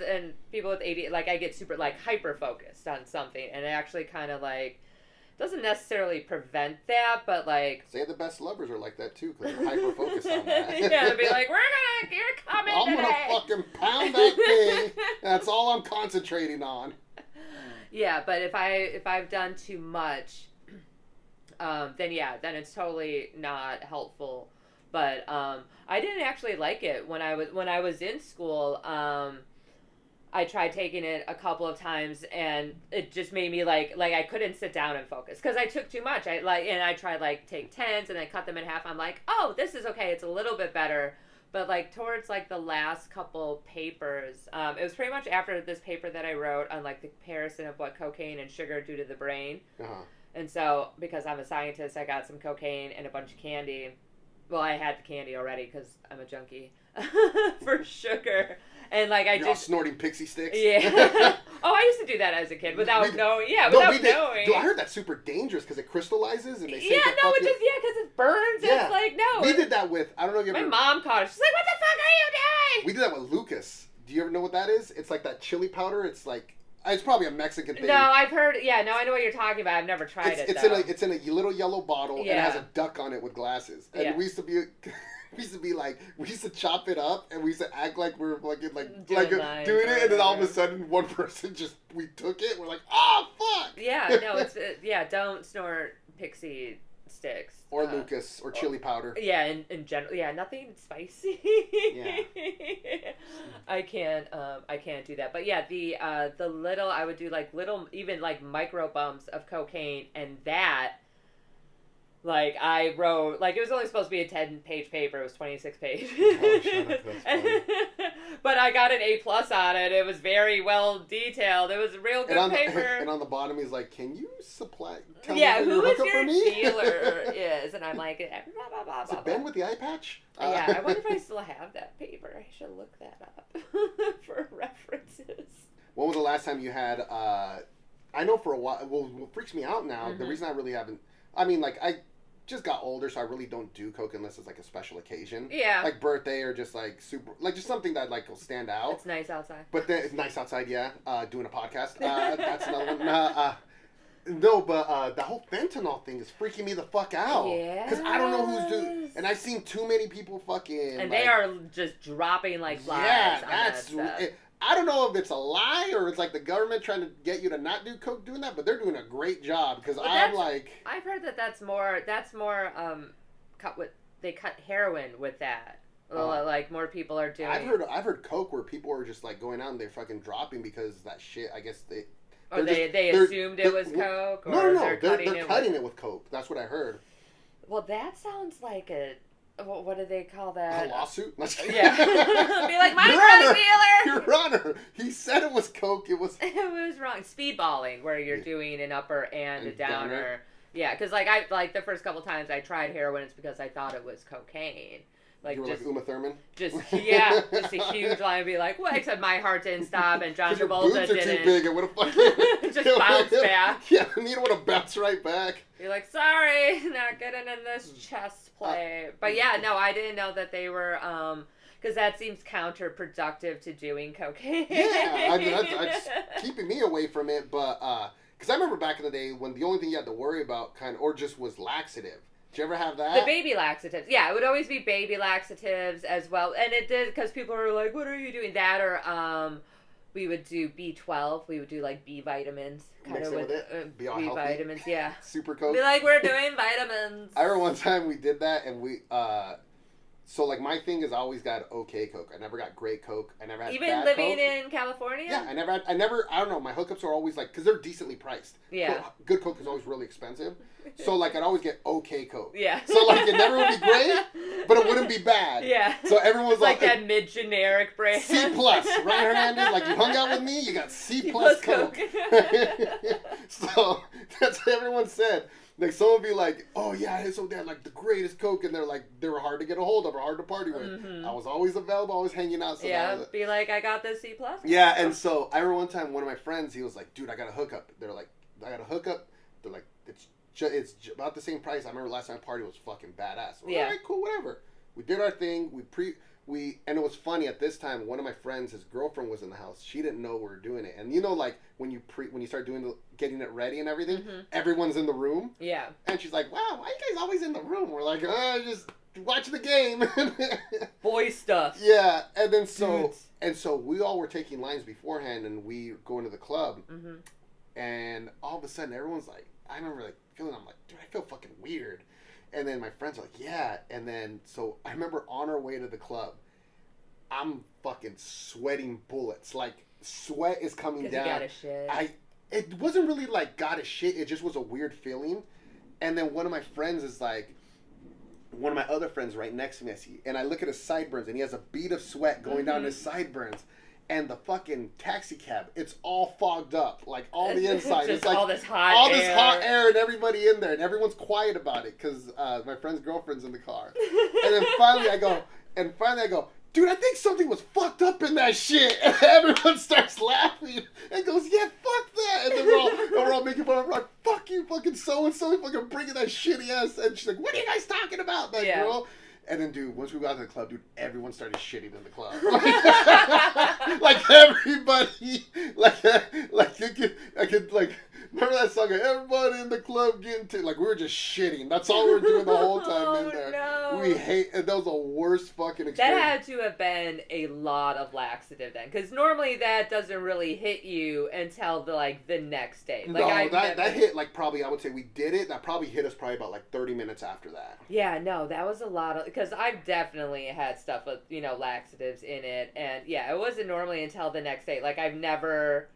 and people with ADHD, like I get super like hyper focused on something, and it actually kind of like doesn't necessarily prevent that, but like say the best lovers are like that too, because they're hyper focused on that. Yeah, they'll be like, you're coming I'm today. gonna fucking pound that thing. That's all I'm concentrating on. Yeah, but if I've done too much, then it's totally not helpful. But I didn't actually like it when I was in school. I tried taking it a couple of times, and it just made me like I couldn't sit down and focus because I took too much. I tried like take 10s and then cut them in half. I'm like, oh, this is okay. It's a little bit better. But like towards like the last couple papers, it was pretty much after this paper that I wrote on like the comparison of what cocaine and sugar do to the brain. Uh-huh. And so because I'm a scientist, I got some cocaine and a bunch of candy. Well, I had the candy already because I'm a junkie for sugar. And like You're all snorting pixie sticks. Yeah. Oh, I used to do that as a kid without knowing. Yeah, without knowing. Dude, I heard that's super dangerous because it crystallizes and they say because it burns. Yeah. It's like no. We did that with I don't know if you ever. My mom caught it. She's like, "What the fuck are you doing?" We did that with Lucas. Do you ever know what that is? It's like that chili powder. It's like it's probably a Mexican thing. No, I've heard. Yeah, no, I know what you're talking about. I've never tried it. It's in a little yellow bottle and it has a duck on it with glasses. And we used to be. We used to chop it up, and we used to act like we were fucking doing it, and then all of a sudden, one person we took it, we're like, oh, fuck! Yeah, no, don't snort pixie sticks. Or Lucas, or chili powder. Yeah, in general, nothing spicy. Yeah. I can't do that. But yeah, the little, I would do even micro bumps of cocaine, and that, like, I wrote, like, it was only supposed to be a 10-page paper. It was 26 pages. Oh, shut up. That's funny. But I got an A+ on it. It was very well detailed. It was a real good paper. And on the bottom, he's like, can you tell me who is your dealer is? And I'm like, blah, blah, blah, is it Ben with the eye patch? Yeah, I wonder if I still have that paper. I should look that up for references. When was the last time you had, I know for a while, what freaks me out now, the reason I really haven't, I mean, like, I just got older, so I really don't do coke unless it's like a special occasion. Yeah. Like birthday or just like super, like just something that like will stand out. It's nice outside. But then it's nice outside, yeah. Doing a podcast. That's another one. No, but the whole fentanyl thing is freaking me the fuck out. Yeah. Because I don't know who's doing, and I've seen too many people fucking. And they are just dropping like flies. Yeah, that's. I don't know if it's a lie or it's like the government trying to get you to not do coke doing that, but they're doing a great job because I'm like. I've heard that's more they cut heroin with that. Like more people are doing. I've heard coke where people are just like going out and they're fucking dropping because that shit. I guess they. Or they assumed it was coke. Or no. They're cutting it with coke. That's what I heard. Well, that sounds like a. What do they call that? A lawsuit? Yeah. Be like, my drug dealer! Your Honor, he said it was coke. It was wrong. Speedballing, where you're doing an upper and a downer. Yeah, because like the first couple times I tried heroin, it's because I thought it was cocaine. Like you were like Uma Thurman? Just a huge line. Be like, well, except my heart didn't stop and John Travolta didn't. Too big. It would have fucking just bounced back. Yeah, neither would have bounced right back. You're like, sorry, not getting in this chest play. But yeah, no, I didn't know that they were. Because that seems counterproductive to doing cocaine. Yeah, I mean, that's keeping me away from it. But because I remember back in the day when the only thing you had to worry about or just was laxative. Did you ever have that? The baby laxatives. Yeah, it would always be baby laxatives as well. And it did, because people were like, what are you doing? That or We would do B12. We would do like B vitamins. Mix it with it. Be all B healthy. vitamins, yeah. Super Coke. Be like, we're doing vitamins. I remember one time we did that, and we so like my thing is I always got okay Coke. I never got great Coke. I never had even bad living Coke. in California. Yeah, I don't know. My hookups are always like because they're decently priced. Yeah. Good Coke is always really expensive. So like I'd always get okay Coke. Yeah. So like it never would be great, but it wouldn't be bad. Yeah. So everyone was like that mid generic brand. C plus. Ryan Hernandez, like you hung out with me, you got C plus Coke. So that's what everyone said. Like someone would be like, "Oh yeah, so they had like the greatest Coke," and they're like, they were hard to get a hold of, or hard to party with. Mm-hmm. I was always available, always hanging out. So yeah, be like, I got this C plus. Yeah, and so I remember one time one of my friends, he was like, "Dude, I got a hookup." They're like, "I got a hookup." They're like, "It's about the same price." I remember last time I partied was fucking badass. Yeah. All right, cool, whatever. We did our thing. And it was funny at this time. One of my friends, his girlfriend was in the house. She didn't know we were doing it. And you know, like when you start getting it ready and everything, everyone's in the room. Yeah. And she's like, "Wow, why are you guys always in the room?" We're like, just watch the game." Boy stuff. Yeah, and then so we all were taking lines beforehand, and we go into the club, and all of a sudden everyone's like, I remember like feeling, I'm like, dude, I feel fucking weird. And then my friends are like, yeah. And then, so I remember on our way to the club, I'm fucking sweating bullets. Like, sweat is coming down. You gotta shit. It wasn't really like gotta shit. It just was a weird feeling. And then one of my friends is like, one of my other friends right next to me, and I look at his sideburns, and he has a bead of sweat going down his sideburns. And the fucking taxi cab, it's all fogged up, like all the inside. It's like all this hot air and everybody in there, and everyone's quiet about it because my friend's girlfriend's in the car. And then finally I go, dude, I think something was fucked up in that shit. And everyone starts laughing and goes, yeah, fuck that. And then we're all making fun of her, like, fuck you, fucking so-and-so, fucking bringing that shitty ass. And she's like, what are you guys talking about, that girl? And then, dude, once we got to the club, dude, everyone started shitting in the club. Like everybody, I could, remember that song? Everybody in the club getting to, like, we were just shitting. That's all we were doing the whole time in there. No. And that was the worst fucking experience. That had to have been a lot of laxative then, because normally that doesn't really hit you until the next day. Like, that hit, like, probably, I would say we did it. That probably hit us probably about, like, 30 minutes after that. Yeah, no, that was a lot of, because I've definitely had stuff with, laxatives in it, and yeah, it wasn't normally until the next day. Like, I've never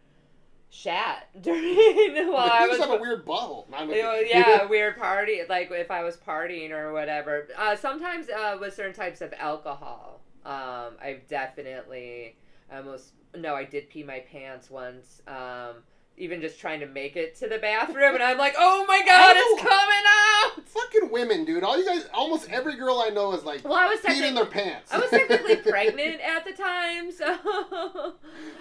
shat during while I was... You just have a weird bottle. Weird party, like if I was partying or whatever. Sometimes with certain types of alcohol, I've definitely I did pee my pants once, even just trying to make it to the bathroom, and I'm like, oh my god, it's coming out! Fucking women, dude. All you guys, almost every girl I know is like, peeing in their pants. I was technically pregnant at the time, so...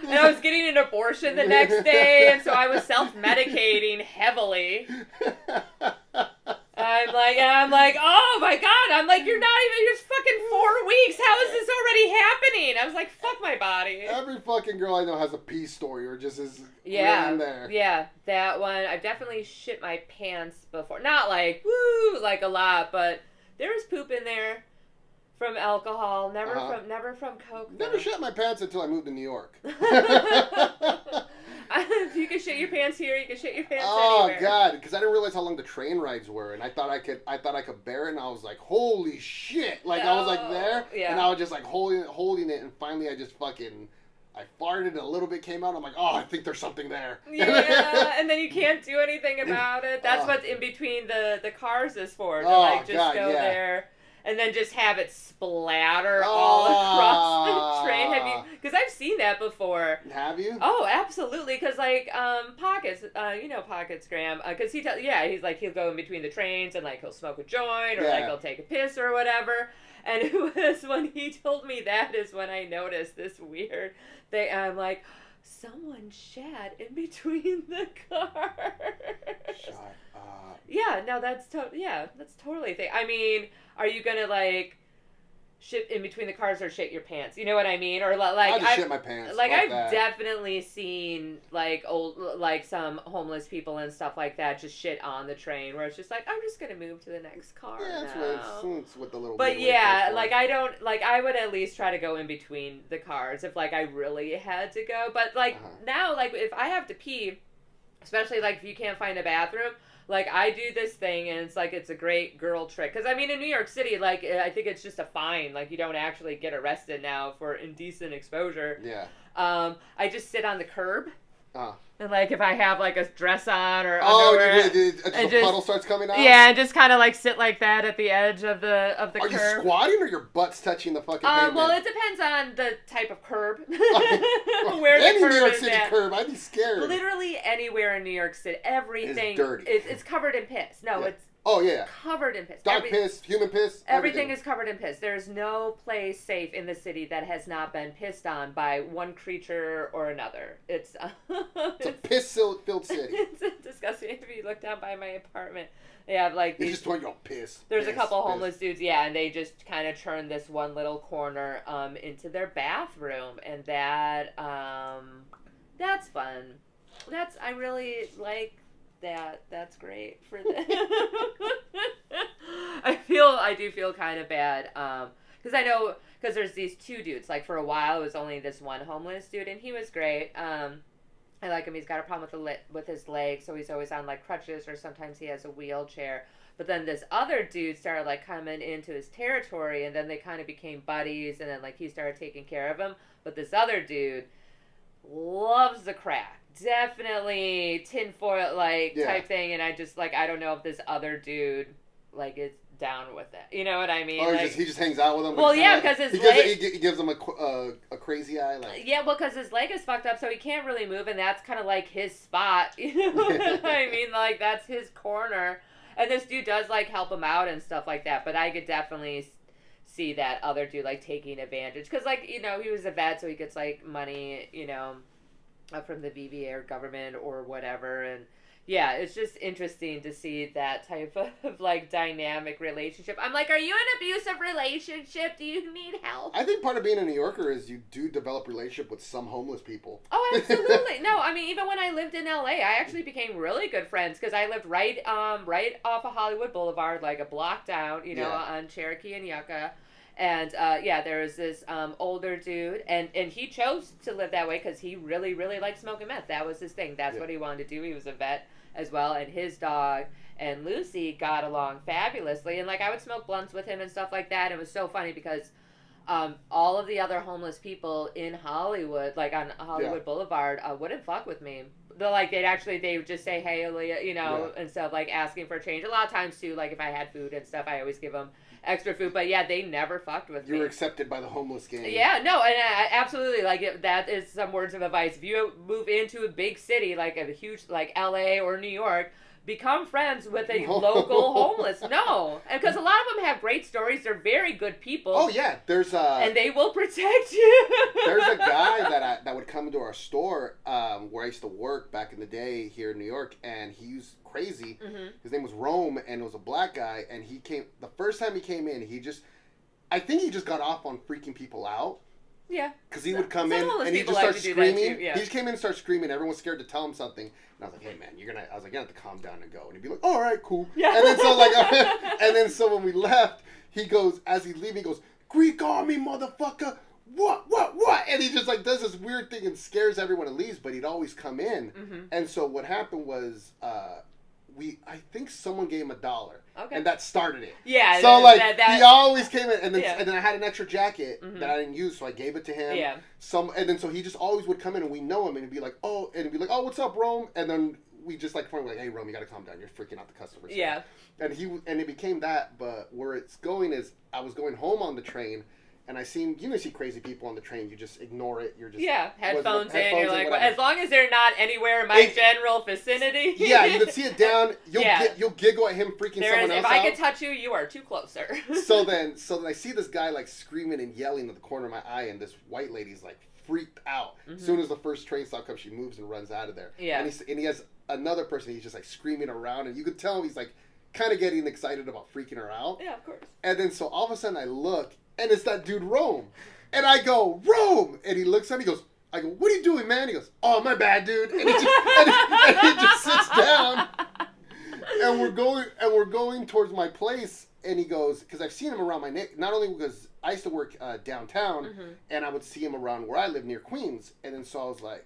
And I was getting an abortion the next day, and so I was self-medicating heavily. I'm like, oh my god, I'm like, you're fucking 4 weeks, how is this already happening? I was like, fuck my body. Every fucking girl I know has a pee story, or just is in there. Yeah, that one, I've definitely shit my pants before. Not like, woo, like a lot, but there was poop in there from alcohol, never from Coke. Never shit my pants until I moved to New York. You can shit your pants here. You can shit your pants Oh anywhere. god, because I didn't realize how long the train rides were, and I thought I could bear it, and I was like, holy shit! Like I was like there, and I was just like holding it, and finally I just I farted, and a little bit came out. I'm like, oh, I think there's something there. Yeah, and then you can't do anything about it. That's what in between the cars is for. To go there. And then just have it splatter all across the train. Because I've seen that before. Have you? Oh, absolutely. Because Pockets, Pockets, Graham. Because he's like, he'll go in between the trains and he'll smoke a joint or he'll take a piss or whatever. And it was when he told me that is when I noticed this weird thing. I'm like, someone shat in between the cars. Shut up. Yeah, no, that's totally a thing. I mean, are you gonna shit in between the cars or shit your pants. You know what I mean? Or like I just shit my pants. Like Fuck I've that. definitely seen like some homeless people and stuff like that just shit on the train where it's just like, I'm just gonna move to the next car. Yeah, that's what the little. But yeah, like I don't like I would at least try to go in between the cars if like I really had to go. But like now, like if I have to pee, especially like if you can't find a bathroom. Like, I do this thing, and it's like, it's a great girl trick. Because, I mean, in New York City, like, I think it's just a fine. Like, you don't actually get arrested now for indecent exposure. Yeah. I just sit on the curb. And, like, if I have, like, a dress on or underwear. The puddle starts coming out? Yeah, and just kind of, like, sit like that at the edge of the curb. Are you squatting or your butt's touching the fucking pavement? Well, it depends on the type of curb. Where the curb New York is City at. curb, I'd be scared. Literally anywhere in New York City, everything is dirty. It's covered in piss. No, it's covered in piss. Dog piss, human piss. Everything is covered in piss. There's no place safe in the city that has not been pissed on by one creature or another. It's a piss-filled city. It's disgusting. If you look down by my apartment, they have like these. Just want your piss. There's a couple homeless dudes, and they just kind of turn this one little corner into their bathroom, and that's fun. I really like. That's great for them. I do feel kind of bad because there's these two dudes. Like for a while it was only this one homeless dude and he was great. I like him. He's got a problem with his legs, so he's always on like crutches or sometimes he has a wheelchair. But then this other dude started like coming into his territory and then they kind of became buddies and then like he started taking care of him. But this other dude loves the crack. Definitely tinfoil type thing, and I just like I don't know if this other dude like is down with it. You know what I mean? Or he just hangs out with him. Well, yeah, because his leg he gives him a crazy eye. Like yeah, well, because his leg is fucked up, so he can't really move, and that's kind of like his spot. You know what I mean? Like that's his corner, and this dude does like help him out and stuff like that. But I could definitely see that other dude like taking advantage because like he was a vet, so he gets like money, from the VBA or government or whatever. And yeah, it's just interesting to see that type of like dynamic relationship. I'm like, are you in an abusive relationship? Do you need help? I think part of being a New Yorker is you do develop relationship with some homeless people. Oh, absolutely. No, I mean, even when I lived in LA, I actually became really good friends because I lived right off of Hollywood Boulevard, like a block down, on Cherokee and Yucca. And, there was this older dude, and he chose to live that way because he really, really liked smoking meth. That was his thing. That's what he wanted to do. He was a vet as well, and his dog and Lucy got along fabulously. And, like, I would smoke blunts with him and stuff like that. It was so funny because all of the other homeless people in Hollywood, like on Hollywood Boulevard, wouldn't fuck with me. They would just say, hey, Alia, and stuff, like, asking for change. A lot of times, too, like, if I had food and stuff, I always give them extra food. But, yeah, they never fucked with me. You were accepted by the homeless gang. Yeah, no, and absolutely, like, that is some words of advice. If you move into a big city, like a huge, like, LA or New York, become friends with a local homeless. No. Because a lot of them have great stories. They're very good people. Oh, yeah. And they will protect you. There's a guy that would come into our store where I used to work back in the day here in New York, and he was crazy. Mm-hmm. His name was Rome, and it was a black guy, and the first time he came in, I think he just got off on freaking people out. Yeah. Because he would come in and he'd just start screaming. Yeah. He just came in and started screaming. Everyone was scared to tell him something. And I was like, hey, man, you're going to have to calm down and go. And he'd be like, all right, cool. Yeah. And then so when we left, he goes, as he's leaving, he goes, Greek army, motherfucker. What? And he just like does this weird thing and scares everyone and leaves, but he'd always come in. Mm-hmm. And so what happened was, I think someone gave him $1. Okay. And that started it. Yeah. So he always came in, and then I had an extra jacket that I didn't use, so I gave it to him. Yeah. So he just always would come in, and we know him, and he'd be like, oh, what's up, Rome? And then we just like hey, Rome, you gotta calm down. You're freaking out the customers. Yeah. And it became that, but where it's going is I was going home on the train. And I seen, you see crazy people on the train, you just ignore it, you're just... Yeah, headphones in, you're like, well, as long as they're not anywhere in my general vicinity. Yeah, you can see it down, you'll giggle at him freaking someone else out. If I could touch you, you are too close, sir. So then I see this guy, like, screaming and yelling at the corner of my eye, and this white lady's, like, freaked out. Mm-hmm. As soon as the first train stop comes, she moves and runs out of there. Yeah. And he has another person, he's just, like, screaming around, and you could tell he's, like, kind of getting excited about freaking her out. Yeah, of course. And then so all of a sudden I look... and it's that dude Rome. And I go, Rome! And he looks at me, he goes, I go, what are you doing, man? He goes, oh, my bad, dude. And he just sits down. And we're going towards my place, and he goes, because I've seen him around my neck, not only because I used to work downtown, and I would see him around where I live near Queens, and then so I was like,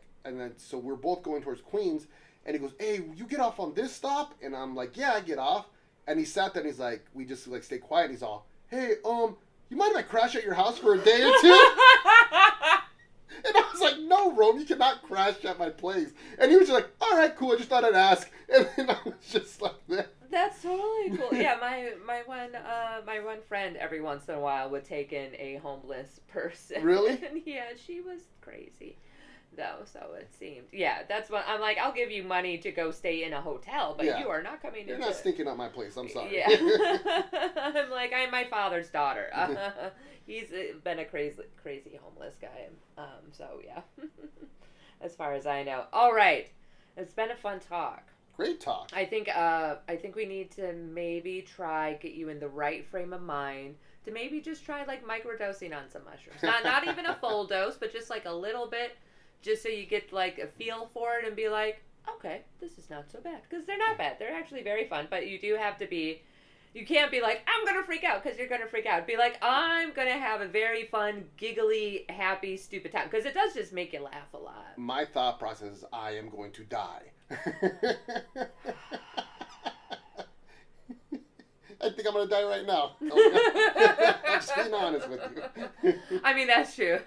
so we're both going towards Queens, and he goes, hey, you get off on this stop? And I'm like, yeah, I get off. And he sat there, and he's like, we just like stay quiet, and he's all, hey, you mind if I crash at your house for a day or two? And I was like, no, Rome, you cannot crash at my place. And he was just like, all right, cool, I just thought I'd ask. And then I was just like that. That's totally cool. Yeah, my one friend every once in a while would take in a homeless person. Really? And yeah, she was crazy, though, so it seemed. Yeah, that's what I'm like, I'll give you money to go stay in a hotel, but you are not coming You're not stinking up my place, I'm sorry. Yeah. I'm like, I'm my father's daughter. He's been a crazy homeless guy. So yeah. As far as I know. All right. It's been a fun talk. Great talk. I think we need to maybe get you in the right frame of mind to maybe just try like microdosing on some mushrooms. Not even a full dose, but just like a little bit, just so you get like a feel for it and be like, okay, this is not so bad. Because they're not bad. They're actually very fun, but you do have to be. You can't be like, I'm going to freak out, because you're going to freak out. Be like, I'm going to have a very fun, giggly, happy, stupid time. Because it does just make you laugh a lot. My thought process is, I am going to die. I think I'm going to die right now. I'm just being honest with you. I mean, that's true.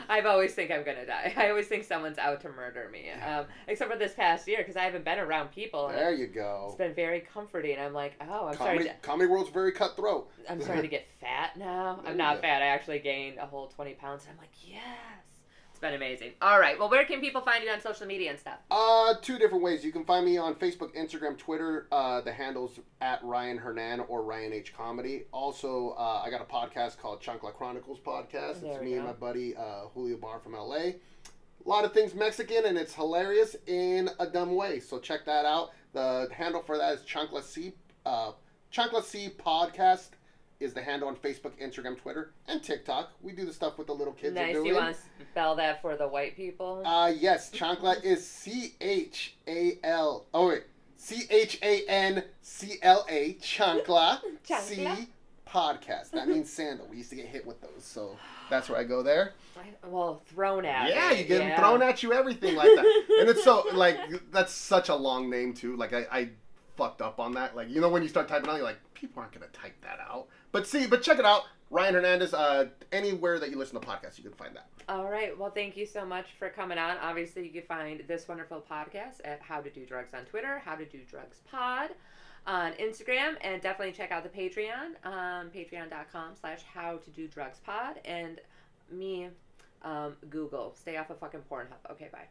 I always think I'm going to die. I always think someone's out to murder me. Except for this past year, because I haven't been around people. There you go. It's been very comforting. I'm like, Comedy world's very cutthroat. I'm starting to get fat now. I'm not fat. I actually gained a whole 20 pounds. And I'm like, yes. Been amazing. All right. Well, where can people find you on social media and stuff? 2 different ways. You can find me on Facebook, Instagram, Twitter. The handle's at Ryan Hernandez or Ryan H Comedy. Also, I got a podcast called Chancla Chronicles Podcast. It's me and my buddy Julio Barr from LA. A lot of things Mexican, and it's hilarious in a dumb way. So check that out. The handle for that is Chancla C. Chancla C Podcast is the handle on Facebook, Instagram, Twitter, and TikTok. We do the stuff with the little kids are doing. You want to spell that for the white people? Yes. Chancla is C-H-A-L. Oh, wait. C-H-A-N-C-L-A. Chancla. C Podcast. That means sandal. We used to get hit with those, so that's where I go there. Well, thrown at Yeah, you get them thrown at you, everything like that. And it's so, like, that's such a long name, too. Like, I fucked up on that. Like, you know, when you start typing out, you're like, people aren't going to type that out. But check it out. Ryan Hernandez, anywhere that you listen to podcasts, you can find that. All right. Well, thank you so much for coming on. Obviously, you can find this wonderful podcast at How to Do Drugs on Twitter, How to Do Drugs Pod on Instagram, and definitely check out the Patreon, patreon.com/howtododrugspod, and me, Google. Stay off of fucking Pornhub. Okay, bye.